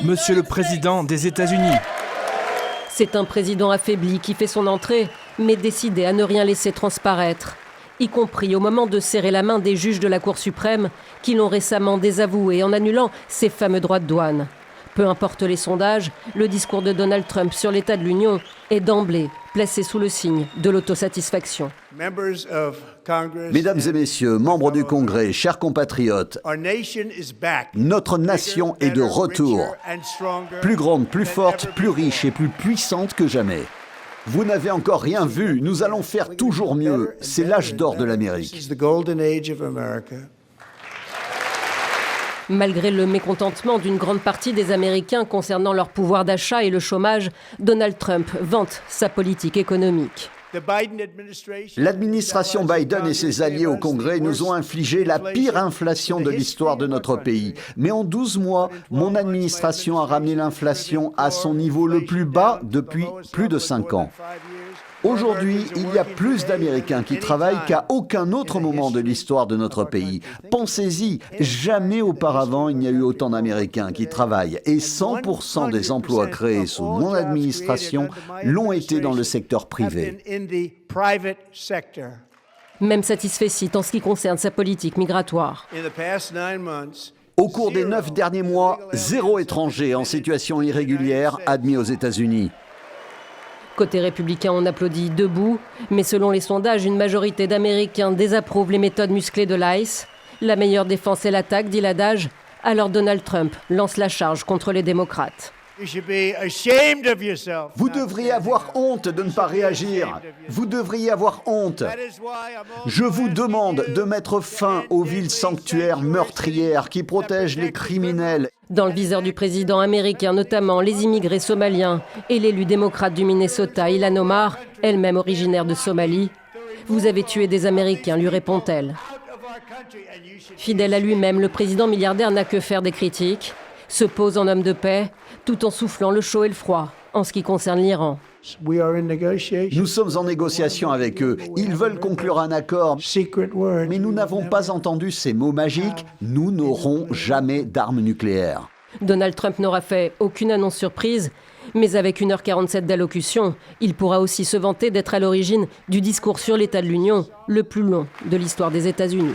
Monsieur le Président des États-Unis. C'est un président affaibli qui fait son entrée, mais décidé à ne rien laisser transparaître, y compris au moment de serrer la main des juges de la Cour suprême qui l'ont récemment désavoué en annulant ses fameux droits de douane. Peu importe les sondages, le discours de Donald Trump sur l'état de l'Union est d'emblée placé sous le signe de l'autosatisfaction. Mesdames et messieurs, membres du Congrès, chers compatriotes, notre nation est de retour, plus grande, plus forte, plus riche et plus puissante que jamais. Vous n'avez encore rien vu, nous allons faire toujours mieux. C'est l'âge d'or de l'Amérique. Malgré le mécontentement d'une grande partie des Américains concernant leur pouvoir d'achat et le chômage, Donald Trump vante sa politique économique. L'administration Biden et ses alliés au Congrès nous ont infligé la pire inflation de l'histoire de notre pays. Mais en 12 mois, mon administration a ramené l'inflation à son niveau le plus bas depuis plus de 5 ans. Aujourd'hui, il y a plus d'Américains qui travaillent qu'à aucun autre moment de l'histoire de notre pays. Pensez-y, jamais auparavant il n'y a eu autant d'Américains qui travaillent et 100% des emplois créés sous mon administration l'ont été dans le secteur privé. Même satisfait en ce qui concerne sa politique migratoire. Au cours des 9 derniers mois, 0 étranger en situation irrégulière admis aux États-Unis. Côté républicain, on applaudit debout, mais selon les sondages, une majorité d'Américains désapprouve les méthodes musclées de l'ICE. La meilleure défense est l'attaque, dit l'adage. Alors Donald Trump lance la charge contre les démocrates. Vous devriez avoir honte de ne pas réagir. Vous devriez avoir honte. Je vous demande de mettre fin aux villes sanctuaires meurtrières qui protègent les criminels. Dans le viseur du président américain, notamment les immigrés somaliens et l'élu démocrate du Minnesota, Ilhan Omar, elle-même originaire de Somalie. Vous avez tué des Américains, lui répond-elle. Fidèle à lui-même, le président milliardaire n'a que faire des critiques, se pose en homme de paix, tout en soufflant le chaud et le froid en ce qui concerne l'Iran. Nous sommes en négociation avec eux. Ils veulent conclure un accord. Mais nous n'avons pas entendu ces mots magiques. Nous n'aurons jamais d'armes nucléaires. Donald Trump n'aura fait aucune annonce surprise, mais avec 1h47 d'allocution, il pourra aussi se vanter d'être à l'origine du discours sur l'état de l'Union le plus long de l'histoire des États-Unis.